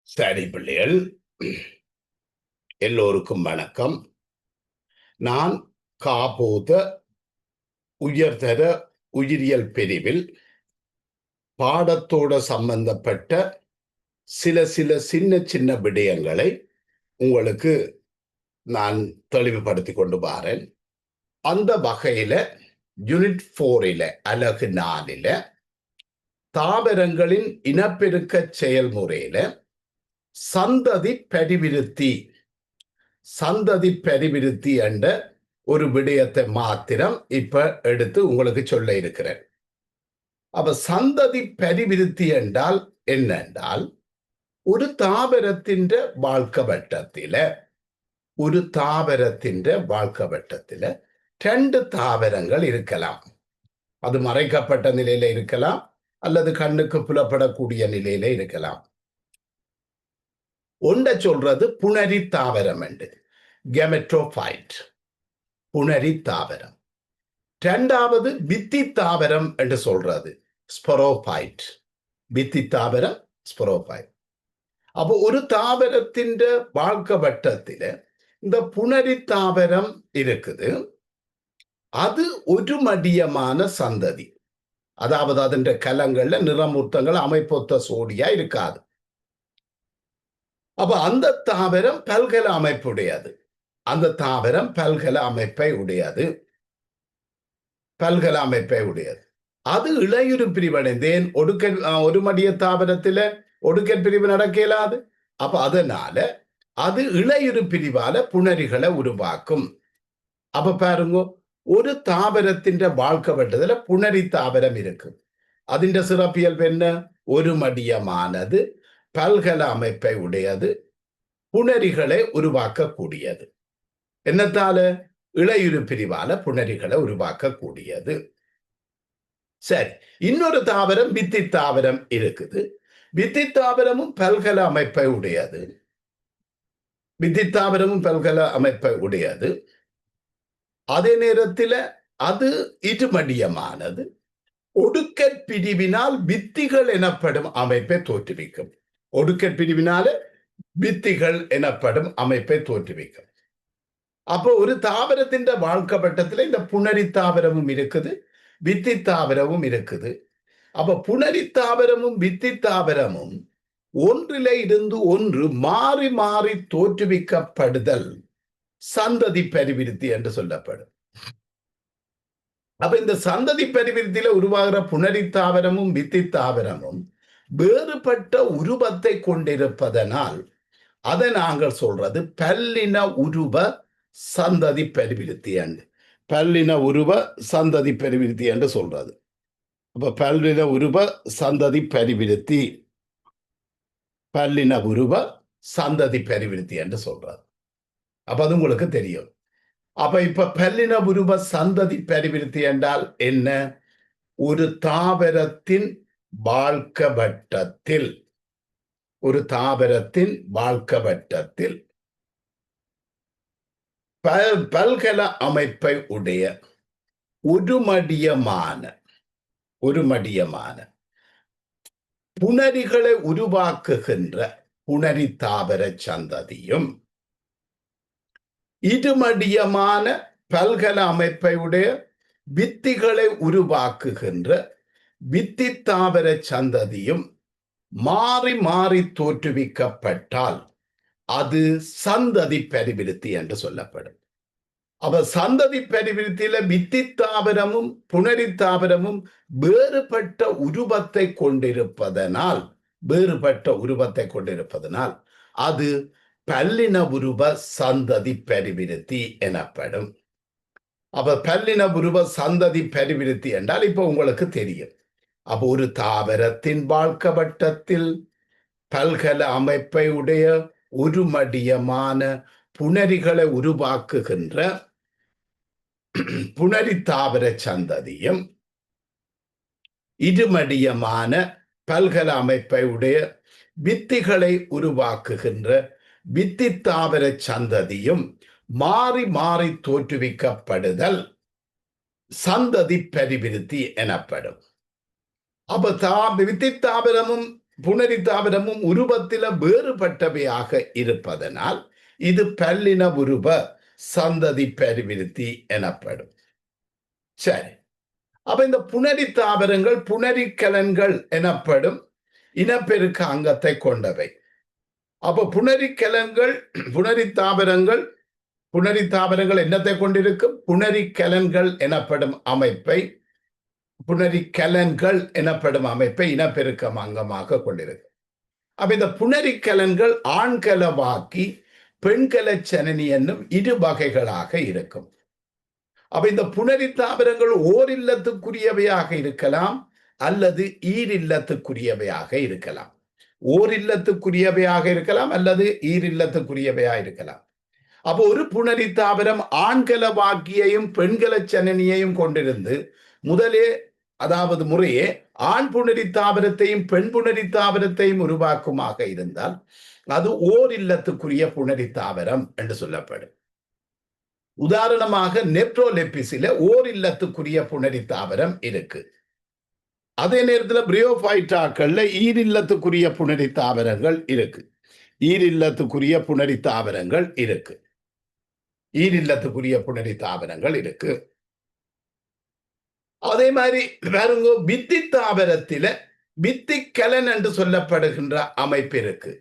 சரி பிள்ளைகள், எல்லோருக்கும் வணக்கம். நான் காபோத உயர்தர உயிரியல் பிரிவில் பாடத்தோட சம்பந்தப்பட்ட சில சின்ன சின்ன விடயங்களை உங்களுக்கு நான் தெளிவுபடுத்தி கொண்டு வரேன். அந்த வகையில யூனிட் 4 அலகு 4 தாவரங்களின் இனப்பெருக்க செயல்முறையில சந்ததி பெருவிருத்தி என்ற ஒரு விடயத்தை மாத்திரம் இப்ப எடுத்து உங்களுக்கு சொல்ல இருக்கிறேன். அப்ப சந்ததி பெருவிருத்தி என்றால் என்ன என்றால், ஒரு தாவரத்தின் வாழ்க்கை வட்டத்தில 2 தாவரங்கள் இருக்கலாம். அது மறைக்கப்பட்ட நிலையில இருக்கலாம், அல்லது கண்ணுக்கு புலப்படக்கூடிய நிலையில இருக்கலாம். ஒன்றை சொல்றது புணரி தாவரம் என்று, கெமெட்டோஃபைட், புணரி தாவரம். இரண்டாவது வித்தி தாவரம் என்று சொல்றது ஸ்பொரோஃபைட், வித்தி தாவரம், ஸ்பொரோஃபைட். அப்போ ஒரு தாவரத்தின் வாழ்க்கை வட்டத்தில இந்த புணரி தாவரம் இருக்குது. அது ஒரு மடியமான சந்ததி, அதாவது அதன் கலங்கள்ல நிறமூர்த்தங்கள் அமைப்பொத்த சோடியா இருக்காது. அப்ப அந்த தாவரம் பல்கல அமைப்புடையது. அந்த தாவரம் பல்கல அமைப்பை உடையது. அது இளையுறு பிரிவடைந்தேன். ஒரு மடிய தாவரத்தில ஒடுக்கற் பிரிவு நடக்க இயலாது. அப்ப அதனால அது இளையுறு பிரிவால புணரிகளை உருவாக்கும். அப்ப பாருங்க, ஒரு தாவரத்தின் வாழ்க்கை வட்டத்துல புணரி தாவரம் இருக்கு. அதிண்ட சிறப்பியல்பு என்ன? ஒரு மடியமானது, பல்கல அமைப்பை உடையது, புணரிகளை உருவாக்கக்கூடியது. என்னத்தால? இளையுறு பிரிவால புணரிகளை உருவாக்கக்கூடியது. சரி, இன்னொரு தாவரம் வித்தி தாவரம் இருக்குது. வித்தி தாவரமும் பல்கல அமைப்பை உடையது. அதே நேரத்தில் அது இருமடியமானது. ஒடுக்கற் பிரிவினால் வித்திகள் எனப்படும் அமைப்பை தோற்றுவிக்கும். ஒடுக்கற் பிரிவினால வித்திகள் எனப்படும் அமைப்பை தோற்றுவிக்கும். அப்போ ஒரு தாவரத்தின் வாழ்க்கை வட்டத்தில் இந்த புணரி தாவரமும் இருக்குது, வித்தி தாவரமும் இருக்குது. அப்ப புணரி தாவரமும் வித்தி தாவரமும் ஒன்றிலே இருந்து ஒன்று மாறி மாறி தோற்றுவிக்கப்படுதல் சந்ததி பெருவிருத்தி என்று சொல்லப்படும். அப்ப இந்த சந்ததி பெருவிருத்தியில உருவாகிற புணரி தாவரமும் வித்தி தாவரமும் வேறுபட்ட உருவத்தை கொண்டிருப்பதனால் அதை நாங்கள் சொல்றது பல்லின உருவ சந்ததி பெருவிருத்தி என்று சொல்றது. அப்ப பல்லின உருவ சந்ததி பெருவிருத்தி என்று சொல்றது. அப்ப அது உங்களுக்கு தெரியும். அப்ப இப்ப பல்லின உருவ சந்ததி பெருவிருத்தி என்றால் என்ன? ஒரு தாவரத்தின் வாழ்க்கை வட்டத்தில் பல்கல அமைப்பை உடைய ஒரு மடியமான புணரிகளை உருவாக்குகின்ற புணரி தாவர சந்ததியும், இருமடியமான பல்கல அமைப்பை உடைய வித்திகளை உருவாக்குகின்ற வித்தி தாவர சந்ததியும் மாறி மாறி தோற்றுவிக்கப்பட்டால் அது சந்ததி பெருவிருத்தி என்று சொல்லப்படும். அப்ப சந்ததி பெருவிருத்தியில வித்தி தாவரமும் புணரி தாவரமும் வேறுபட்ட உருவத்தை கொண்டிருப்பதனால் அது பல்லின உருவ சந்ததி பெருவிருத்தி எனப்படும். அப்ப பல்லின உருவ சந்ததி பெருவிருத்தி என்றால் இப்ப உங்களுக்கு தெரியும். அப்ப ஒரு தாவரத்தின் வாழ்க்கை வட்டத்தில் பல்கல அமைப்பை உடைய ஒரு மடியமான புணரிகளை உருவாக்குகின்ற புணரி தாவர சந்ததியும், இருமடியமான பல்கல அமைப்பை உடைய வித்திகளை உருவாக்குகின்ற வித்தி தாவர சந்ததியும் மாறி மாறி தோற்றுவிக்கப்படுதல் சந்ததி பெருவிருத்தி எனப்படும். அப்ப வித்தி தாவரமும் புனரித்தாவரமும் உருவத்தில வேறுபட்டவையாக இருப்பதனால் இது பல்லின உருவ சந்ததி பெருவிருத்தி எனப்படும். சரி, அப்ப இந்த புனரித்தாவரங்கள் புனரிக்கலன்கள் எனப்படும் இனப்பெருக்க அங்கத்தை கொண்டவை. அப்ப புனரிக்கலன்கள் புனரித்தாவரங்கள் புனரித்தாவரங்கள் என்னத்தை கொண்டிருக்கும்? புனரிக்கலன்கள் எனப்படும் அமைப்பை புனரிக்கலன்கள் எனப்படும் அமைப்பை இனப்பெருக்கம் அங்கமாக கொண்டிருக்கும். அப்ப இந்த புனரிக்கலன்கள் ஆண்கலவாக்கி பெண்கல சனனி என்னும் இரு வகைகளாக இருக்கும். அப்ப இந்த புனரித்தாவரங்கள் ஓர் இல்லத்துக்குரியவையாக இருக்கலாம் அல்லது ஈரில்லத்துக்குரியவையாக இருக்கலாம். ஓர் இல்லத்துக்குரியவையாக இருக்கலாம் அல்லது ஈரில்லத்துக்குரியவையாக இருக்கலாம். அப்போ ஒரு புனரித்தாவரம் ஆண்கல வாக்கியையும் பெண்கல சனனியையும் கொண்டிருந்து முதலே அதாவது முறையே ஆண் புனரித்தாவரத்தையும் பெண் புனரித்தாவரத்தையும் உருவாக்குமாக இருந்தால் அது ஓர் இல்லத்துக்குரிய புனரித்தாவரம் என்று சொல்லப்படும். உதாரணமாக நெப்ரோலெப்பிஸில ஓர் இல்லத்துக்குரிய புனரித்தாவரம் இருக்கு. அதே நேரத்தில் பிரியோஃபைட்டாக்கள்ல ஈரில்லத்துக்குரிய புனரித்தாவரங்கள் இருக்கு. ஈரில்லத்துக்குரிய புனரித்தாவரங்கள் இருக்கு. ஈரில்லத்துக்குரிய புனரித்தாவரங்கள் இருக்கு. அதே மாதிரி பாருங்க, வித்தி தாவரத்தில வித்திக்கலன் என்று சொல்லப்படுகின்ற அமைப்பு இருக்கு.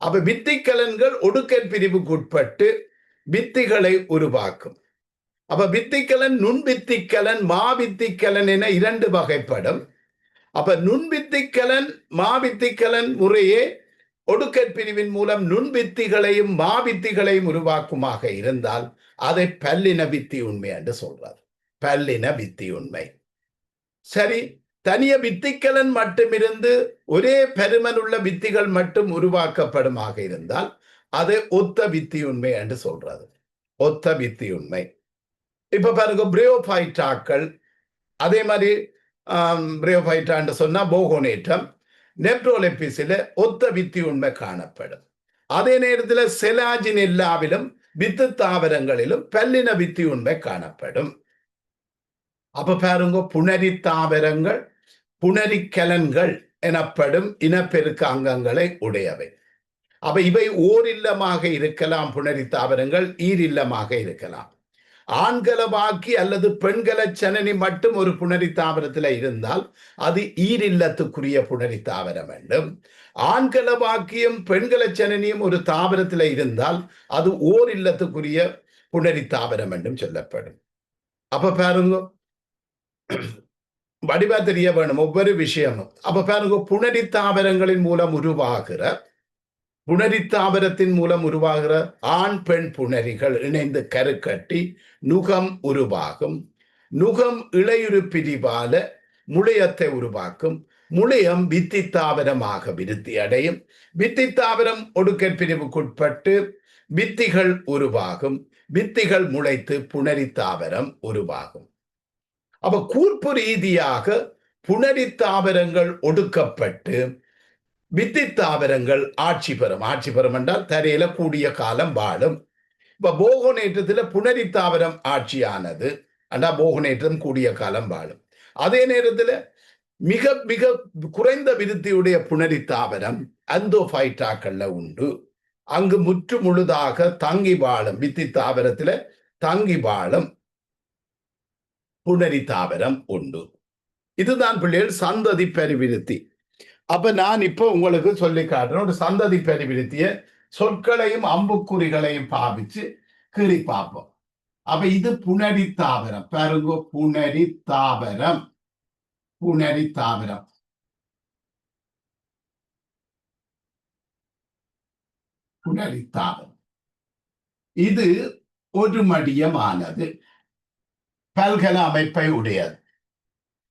அப்ப வித்திக்கலன்கள் ஒடுக்கற் பிரிவுக்கு உட்பட்டு வித்திகளை உருவாக்கும். அப்ப வித்திக்கலன் நுண்வித்திக்கலன் மாவித்திக்கலன் என இரண்டு வகைப்படும். அப்ப நுண்வித்திக்கலன் மாவித்திக்கலன் முறையே ஒடுக்கற் பிரிவின் மூலம் நுண்வித்திகளையும் மாவித்திகளையும் உருவாக்குமாக இருந்தால் அதை பல்லின வித்தி உண்மை என்று சொல்றார். பல்லின வித்தி உண்மை. சரி, தனிய வித்திக்கலன் மட்டுமிருந்து ஒரே பெருமன் உள்ள வித்திகள் மட்டும் உருவாக்கப்படுமாக இருந்தால் அதை ஒத்த வித்தி உண்மை என்று சொல்றது. ஒத்த வித்தி உண்மை. இப்ப பாருங்க, பிரியோஃபைட்டாக்கள் அதே மாதிரி பிரியோஃபைட்டான்னு சொன்னா போகோனேட்டம் நெப்ரோலெப்பிஸில் ஒத்த வித்தி உண்மை காணப்படும். அதே நேரத்தில் செலாஜினெல்லாவிலும் வித்து தாவரங்களிலும் பல்லின வித்தி உண்மை காணப்படும். அப்ப பாருங்க, புனரித்தாவரங்கள் புனரிக்கலன்கள் எனப்படும் இனப்பெருக்க அங்கங்களை உடையவை. அப்ப இவை ஓர் இல்லமாக இருக்கலாம், புனரித்தாவரங்கள் ஈரில்லமாக இருக்கலாம். ஆண்கள வாக்கி அல்லது பெண்கள சனனி மட்டும் ஒரு புனரித்தாவரத்தில் இருந்தால் அது ஈரில்லத்துக்குரிய புனரித்தாவரம் வேண்டும். ஆண்கள வாக்கியும் பெண்கள சனனியும் ஒரு தாவரத்தில் இருந்தால் அது ஓர் இல்லத்துக்குரிய புனரித்தாவரம் என்றும் சொல்லப்படும். அப்ப பாருங்க, வடிவா தெரிய வேணும் ஒவ்வொரு விஷயமும். அப்ப பாருங்க, புனரித்தாவரங்களின் மூலம் உருவாகிற புனரித்தாவரத்தின் மூலம் உருவாகிற ஆண் பெண் புணரிகள் இணைந்து கருக்கட்டி நுகம் உருவாகும். நுகம் இளையுறு பிரிவால முளையத்தை உருவாக்கும். முளையம் வித்தித்தாவரமாக விருத்தி அடையும். வித்தித்தாவரம் ஒடுக்கற் பிரிவுக்குட்பட்டு வித்திகள் உருவாகும். வித்திகள் முளைத்து புனரித்தாவரம் உருவாகும். அப்ப கூர்ப்பு ரீதியாக புனரித்தாவரங்கள் ஒடுக்கப்பட்டு வித்தித்தாவரங்கள் ஆட்சி பெறும். ஆட்சி பெறும் என்றால் தரையில கூடிய காலம் வாழும். இப்ப போகனேற்றத்தில் புனரித்தாவரம் ஆட்சியானது அண்டா போகனேற்றம் கூடிய காலம் வாழும். அதே நேரத்தில் மிக மிக குறைந்த விருத்தியுடைய புனரித்தாவரம் அந்தோஃபைட்டாக்கள்ல உண்டு. அங்கு முற்று முழுதாக தங்கி வாழும் வித்தித்தாவரத்துல தங்கி வாழும் புனரித்தாவரம் உண்டு. இதுதான் பிள்ளைகள் சந்ததி பெருவிருத்தி. அப்ப நான் இப்ப உங்களுக்கு சொல்லி காட்டுறேன். ஒரு சந்ததி பெருவிருத்திய சொற்களையும் அம்புக்குறிகளையும் பாவிச்சு கீறி பார்ப்போம். அப்ப இது புனரித்தாவரம். பாருங்க, புனரித்தாவரம் புனரித்தாவரம் புனரித்தாவரம் இது ஒரு மடியமானது, பல்கல அமைப்பை உடையது.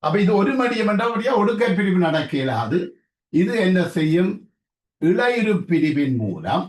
அப்ப இது ஒரு மடியம் என்றபடியா ஒடுக்கற் பிரிவு நடக்க இயலாது. இது என்ன செய்யும்? இளையுறு பிரிவின் மூலம்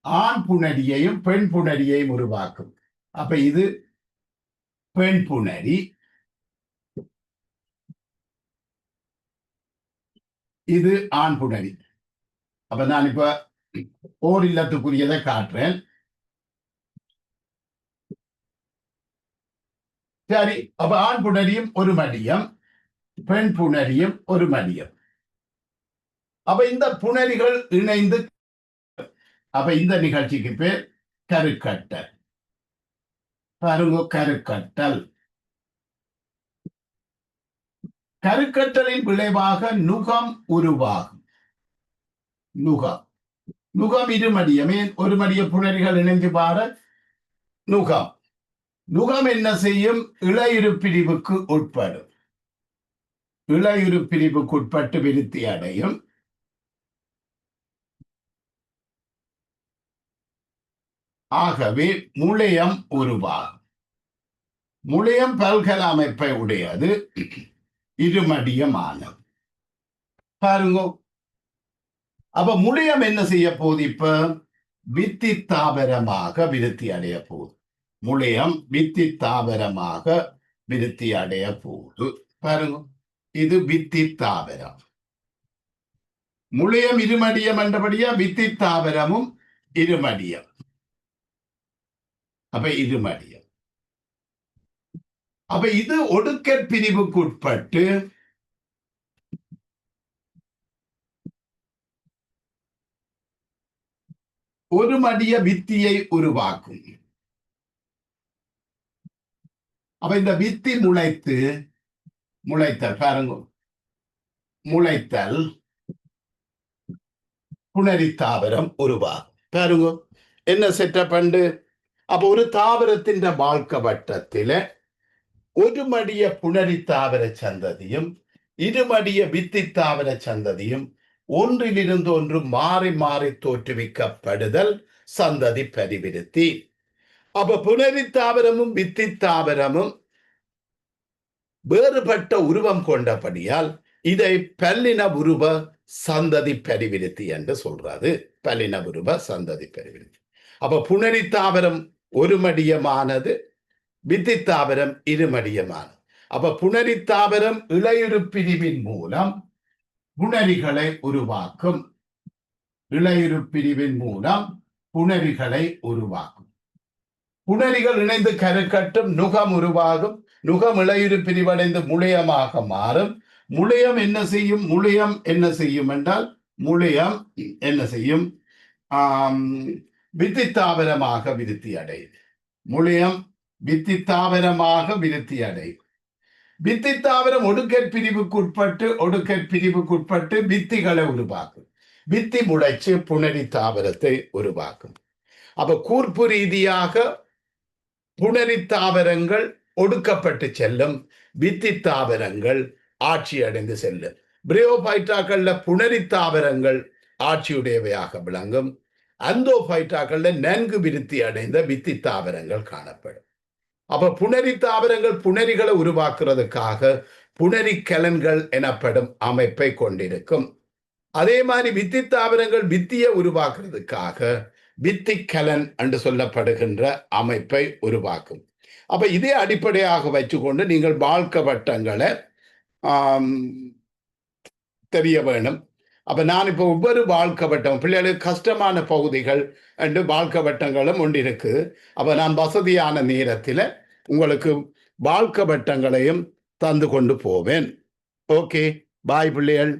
ஆண் புணரியையும் பெண் புணரியையும் உருவாக்கும். அப்ப இது பெண் புணரி, இது ஆண் புணரி. அப்ப நான் இப்ப ஓர் இல்லத்துக்குரியதை காட்டுறேன். சரி, அப்ப ஆண் புணரியும் ஒரு மடியம், பெண் புணரியும் ஒரு மடியம். அப்ப இந்த புணரிகள் இணைந்து, அப்ப இந்த நிகழ்ச்சிக்கு பேர் கருக்கட்டல். பாருங்க, கருக்கட்டல். கருக்கட்டலின் விளைவாக நுகம் உருவாகும். நுகம் நுகம் இருமடியமே, ஒரு மடிய புணரிகள் இணைந்து பார நுகம். நுகம் என்ன செய்யும்? இளையுறு பிரிவுக்கு உட்படும். இளையுறு பிரிவுக்கு உட்பட்டு விருத்தி அடையும். ஆகவே முளையம் உருவாகும். முளையம் பல்கல அமைப்பை உடையது, இருமடியமானது. பாருங்க, அப்ப முளையம் என்ன செய்ய போகுது? இப்ப வித்தி தாவரமாக விருத்தி அடைய போகுது. முளையம் வித்தி தாவரமாக விருத்தி அடைய போகுது. பாருங்க, இது வித்தி தாவரம். முளையம் இருமடியம் என்றபடியா வித்தி தாவரமும் இருமடியம். அப்ப இருமடியம். அப்ப இது ஒடுக்கற் பிரிவுக்கு உட்பட்டு ஒரு மடிய வித்தியை உருவாக்கும். அப்ப இந்த வித்தி முளைத்தல் பாருங்க, முளைத்தல் புணரி தாவரம் உருவாகும். பாருங்க என்ன செட்டப் பண்டு. அப்ப ஒரு தாவரத்தின் வாழ்க்கை வட்டத்தில ஒரு மடிய புணரி தாவர சந்ததியும் இருமடிய வித்தி தாவர சந்ததியும் ஒன்றிலிருந்து ஒன்று மாறி மாறி தோற்றுவிக்கப்படுதல் சந்ததி பெரிவிருத்தி. அப்ப புணரி தாவரமும் வித்தி தாவரமும் வேறுபட்ட உருவம் கொண்டபடியால் இதை பல்லின உருவ சந்ததி பெரிவிருத்தி என்று சொல்றாரு. பல்லின உருவ சந்ததி பெரிவிருத்தி. அப்ப புணரி தாவரம் ஒரு மடியமானது, வித்தி தாவரம் இருமடியமானது. அப்ப புணரி தாவரம் இளையுறு பிரிவின் மூலம் புணரிகளை உருவாக்கும். இளையுறு பிரிவின் மூலம் புணரிகளை உருவாக்கும். புணரிகள் இணைந்து கருக்கட்டும், நுகம் உருவாகும். நுகம் இளையுறு பிரிவடைந்து முளையமாக மாறும். முளையம் என்ன செய்யும்? முளையம் என்ன செய்யும் என்றால், முளையம் என்ன செய்யும்? வித்தி தாவரமாக விருத்தி அடையும். முளையம் வித்தி தாவரமாக விருத்தி அடையும். வித்தி தாவரம் ஒடுக்கற் பிரிவுக்குட்பட்டு வித்திகளை உருவாக்கும். வித்தி முளைச்சு புணரி தாவரத்தை உருவாக்கும். அப்ப கூர்ப்பு ரீதியாக புணரி தாவரங்கள் ஒடுக்கப்பட்டு செல்லும், வித்தி தாவரங்கள் ஆட்சி அடைந்து செல்லும். பிரயோபைட்டாக்கள்ல புணரி தாவரங்கள் ஆட்சியுடையவையாக விளங்கும். அந்தோபைட்டாக்கள்ல நன்கு விருத்தி அடைந்த வித்தி தாவரங்கள் காணப்படும். அப்ப புணரி தாவரங்கள் புணரிகளை உருவாக்குறதுக்காக புணரி கலன்கள் எனப்படும் அமைப்பை கொண்டிருக்கும். அதே மாதிரி வித்தி தாவரங்கள் வித்தியை உருவாக்குறதுக்காக வித்தி கலன் என்று சொல்லப்படுகின்ற அமைப்பை உருவாக்கும். அப்ப இதே அடிப்படையாக வச்சுக்கொண்டு நீங்கள் வாழ்க்கை வட்டங்களை தெரிய வேணும். அப்ப நான் இப்போ ஒவ்வொரு வாழ்க்கை வட்டம், பிள்ளைகளுக்கு கஷ்டமான பகுதிகள் என்று வாழ்க்கை வட்டங்களும் ஒன்று இருக்கு. அப்ப நான் வசதியான நேரத்தில் உங்களுக்கு வாழ்க்கை வட்டங்களையும் தந்து கொண்டு போவேன். ஓகே, பாய் பிள்ளைகள்.